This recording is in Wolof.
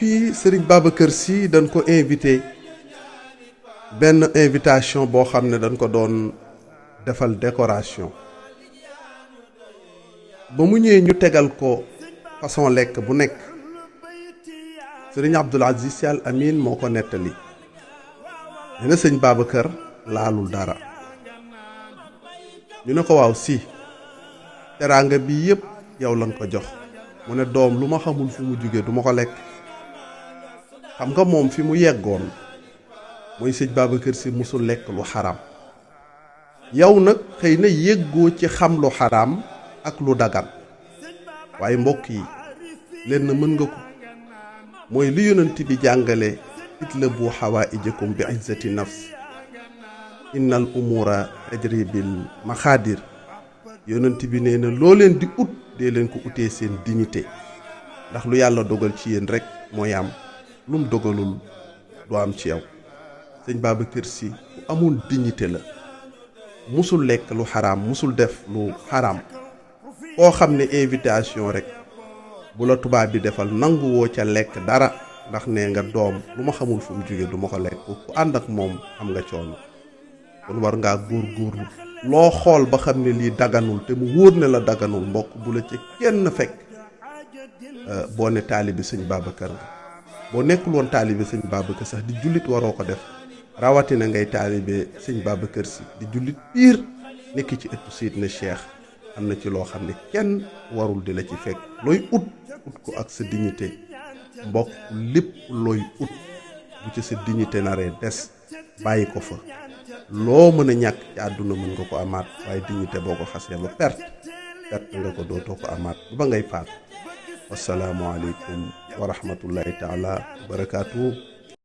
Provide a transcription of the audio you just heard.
fii Serigne Babacar Sy dañ ko invité benn invitation boo xam ne dañ ko doon defal décoration ba mu ñëwee ñu tegal ko façon lekk bu nekk Serigne Abdoul Aziz Sy Al Amine moo ko nettali nee na sëñ Babacar laalul dara ñu ne ko waaw si teraanga bi yëpp yow lañ ko jox mu ne doom lu ma xamul fu mu jóge du ma ko lekk. xam nga moom fi mu yeggoon mooy sëñ Babacar Sy musul lekk lu xaraam yow nag xëy na yëggoo ci xam lu xaraam ak lu dagan waaye mbokk yi leen na mën nga ko mooy li yonent bi jàngale itlabu hawaijakum bi izzati nafs innal umura tajri bil maxaadir yonent bi nee na loo leen di ut dee leen ko utee seen dignité ndax lu yàlla dogal ci yéen rek mooy am lum dogalul du am ci yow sëñ Babacar Sy ku amoon dignité la musul lekk lu xaraam musul def lu xaraam koo xam ne invitation rek bu la tubaab bi defal nangu woo ca lekk dara ndax nee nga doom lu ma xamul fu mu jóge du ma ko lekk ku ànd ak moom am nga coono kon war ngaa góorgóorlu loo xool ba xam ne lii daganul te mu wóor ne la daganul mbokk bu la ci kenn fekk boo ne taalibi sëñ Babacar nga boo nekkul woon taalibe sëñ Babacar sax di jullit waroo ko def rawatina ngay taalibe sëñ Babacar Sy di jullit piir nekk ci ëttu Seydina Cheikh am na ci loo xam ne kenn warul di la ci fekk looy ut ko ak sa dignité mbokk lépp looy ut bu ci sa dignité naree des bàyyi ko fa loo mën a ñàkk ci àdduna mën nga ko amaat waaye dignité boo ko xasee ba perte nga ko dootoo ko amaat ba ngay faat. Assalaamu aleykum wa rahmatullahi taala wa barakaatuhu.